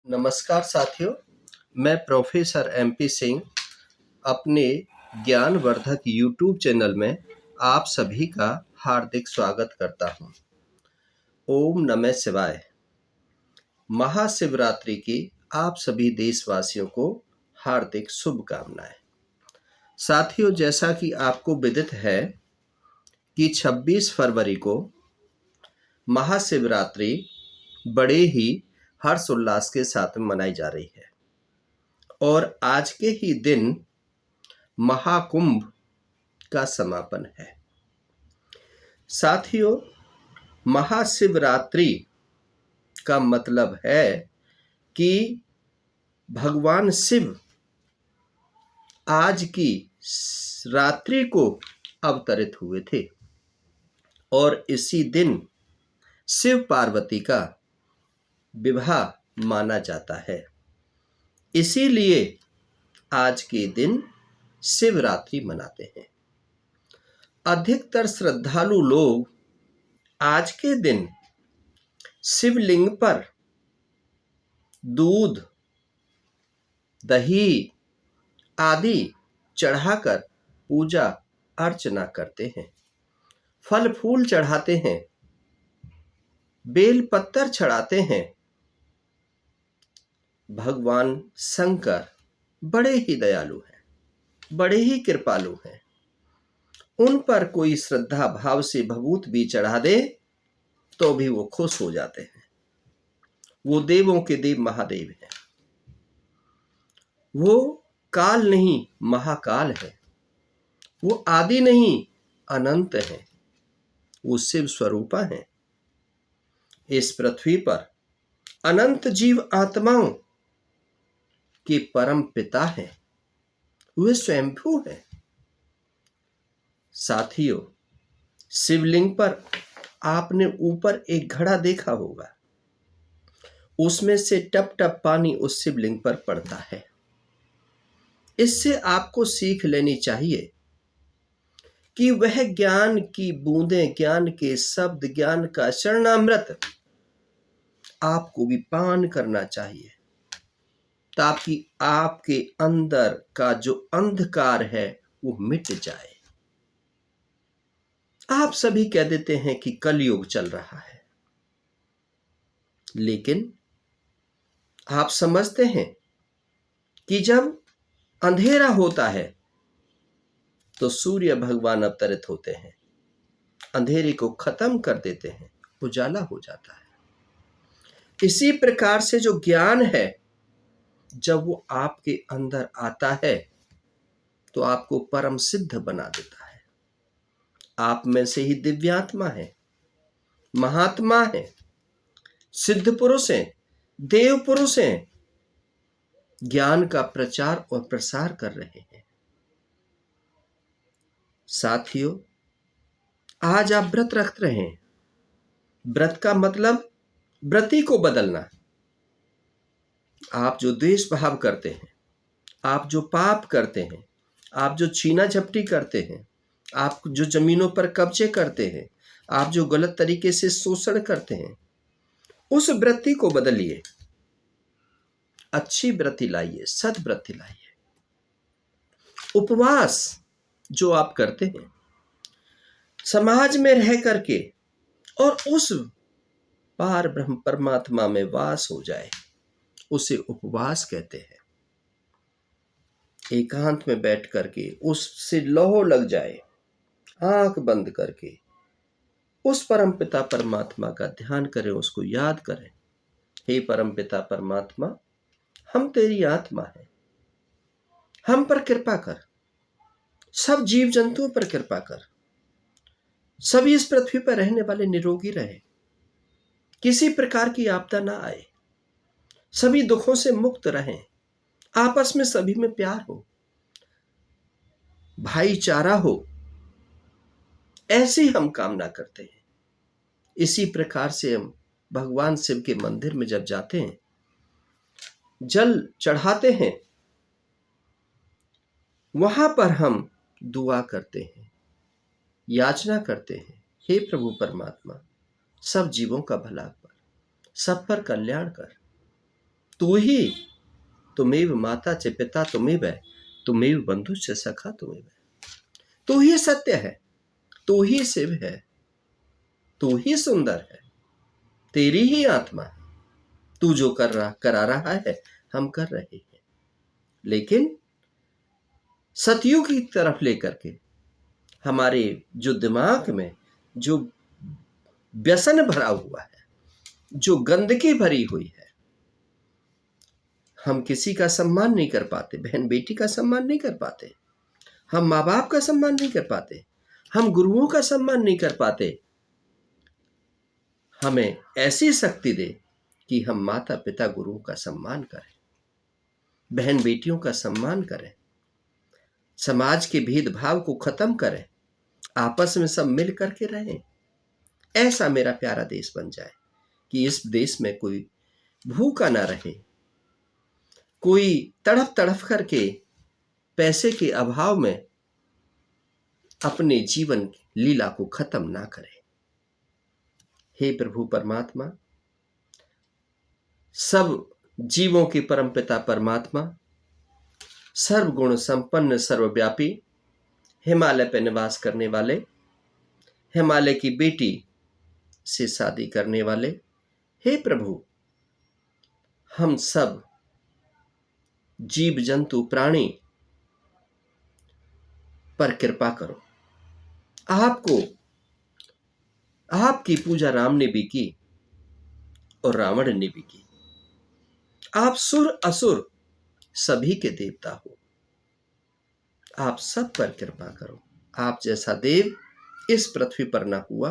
नमस्कार साथियों, मैं प्रोफेसर एमपी सिंह अपने ज्ञानवर्धक यूट्यूब चैनल में आप सभी का हार्दिक स्वागत करता हूं। ओम नमः शिवाय। महाशिवरात्रि की आप सभी देशवासियों को हार्दिक शुभकामनाएं। साथियों, जैसा कि आपको विदित है कि 26 फरवरी को महाशिवरात्रि बड़े ही हर्षोल्लास के साथ मनाई जा रही है और आज के ही दिन महाकुंभ का समापन है। साथियों, महाशिवरात्रि का मतलब है कि भगवान शिव आज की रात्रि को अवतरित हुए थे और इसी दिन शिव पार्वती का विवाह माना जाता है। इसीलिए आज के दिन शिवरात्रि मनाते हैं। अधिकतर श्रद्धालु लोग आज के दिन शिवलिंग पर दूध, दही आदि चढ़ाकर पूजा अर्चना करते हैं, फल फूल चढ़ाते हैं, बेल पत्तर चढ़ाते हैं। भगवान शंकर बड़े ही दयालु हैं, बड़े ही कृपालु हैं। उन पर कोई श्रद्धा भाव से भभूत भी चढ़ा दे तो भी वो खुश हो जाते हैं। वो देवों के देव महादेव हैं। वो काल नहीं महाकाल है। वो आदि नहीं अनंत है। वो शिव स्वरूपा है। इस पृथ्वी पर अनंत जीव आत्माओं के परम पिता हैं। वे स्वयंभू हैं। साथियों, शिवलिंग पर आपने ऊपर एक घड़ा देखा होगा। उसमें से टप टप पानी उस शिवलिंग पर पड़ता है। इससे आपको सीख लेनी चाहिए कि वह ज्ञान की बूंदें, ज्ञान के शब्द, ज्ञान का शरणामृत आपको भी पान करना चाहिए, ताकि आपके अंदर का जो अंधकार है वो मिट जाए। आप सभी कह देते हैं कि कलयुग चल रहा है, लेकिन आप समझते हैं कि जब अंधेरा होता है तो सूर्य भगवान अवतरित होते हैं, अंधेरे को खत्म कर देते हैं, उजाला हो जाता है। इसी प्रकार से जो ज्ञान है, जब वो आपके अंदर आता है तो आपको परम सिद्ध बना देता है। आप में से ही दिव्यात्मा है, महात्मा है, सिद्ध पुरुष हैं, देव पुरुष हैं, ज्ञान का प्रचार और प्रसार कर रहे हैं। साथियों, आज आप व्रत रख रहे हैं। व्रत का मतलब व्रती को बदलना। आप जो द्वेष भाव करते हैं, आप जो पाप करते हैं, आप जो छीना झपटी करते हैं, आप जो जमीनों पर कब्जे करते हैं, आप जो गलत तरीके से शोषण करते हैं, उस वृत्ति को बदलिए। अच्छी वृत्ति लाइए, सद्वृत्ति लाइए। उपवास जो आप करते हैं समाज में रह करके और उस पार ब्रह्म परमात्मा में वास हो जाए, उसे उपवास कहते हैं। एकांत में बैठ करके उससे लौ लग जाए, आंख बंद करके उस परम पिता परमात्मा का ध्यान करें, उसको याद करें। हे परम पिता परमात्मा, हम तेरी आत्मा है, हम पर कृपा कर, सब जीव जंतुओं पर कृपा कर, सभी इस पृथ्वी पर रहने वाले निरोगी रहे, किसी प्रकार की आपदा ना आए, सभी दुखों से मुक्त रहें, आपस में सभी में प्यार हो, भाईचारा हो, ऐसी हम कामना करते हैं। इसी प्रकार से हम भगवान शिव के मंदिर में जब जाते हैं, जल चढ़ाते हैं, वहां पर हम दुआ करते हैं, याचना करते हैं, हे प्रभु परमात्मा, सब जीवों का भला कर, सब पर कल्याण कर, तू ही तुमेव माता च पिता तुमेव, तुमेव बंधु च सखा तुमेव। तू ही सत्य है, तू ही शिव है, तू ही सुंदर है, तेरी ही आत्मा है। तू जो करा रहा है हम कर रहे हैं, लेकिन सतयुग की तरफ लेकर के हमारे जो दिमाग में जो व्यसन भरा हुआ है, जो गंदगी भरी हुई है, हम किसी का सम्मान नहीं कर पाते, बहन बेटी का सम्मान नहीं कर पाते, हम माँ बाप का सम्मान नहीं कर पाते, हम गुरुओं का सम्मान नहीं कर पाते। हमें ऐसी शक्ति दे कि हम माता पिता गुरुओं का सम्मान करें, बहन बेटियों का सम्मान करें, समाज के भेदभाव को खत्म करें, आपस में सब मिल करके रहें। ऐसा मेरा प्यारा देश बन जाए कि इस देश में कोई भूखा ना रहे, कोई तड़फ तड़फ करके पैसे के अभाव में अपने जीवन लीला को खत्म ना करे। हे प्रभु परमात्मा, सब जीवों के परमपिता परमात्मा, सर्वगुण संपन्न सर्वव्यापी, हिमालय पर निवास करने वाले, हिमालय की बेटी से शादी करने वाले, हे प्रभु, हम सब जीव जंतु प्राणी पर कृपा करो। आपकी पूजा राम ने भी की और रावण ने भी की। आप सुर असुर सभी के देवता हो, आप सब पर कृपा करो। आप जैसा देव इस पृथ्वी पर ना हुआ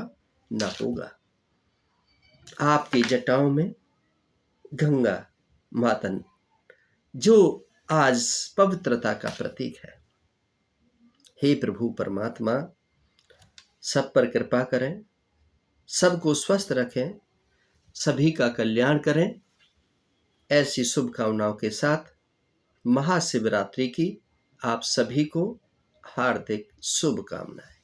ना होगा। आपकी जटाओं में गंगा मातन जो आज पवित्रता का प्रतीक है, हे प्रभु परमात्मा, सब पर कृपा करें, सबको स्वस्थ रखें, सभी का कल्याण करें। ऐसी शुभकामनाओं के साथ महाशिवरात्रि की आप सभी को हार्दिक शुभकामनाएं।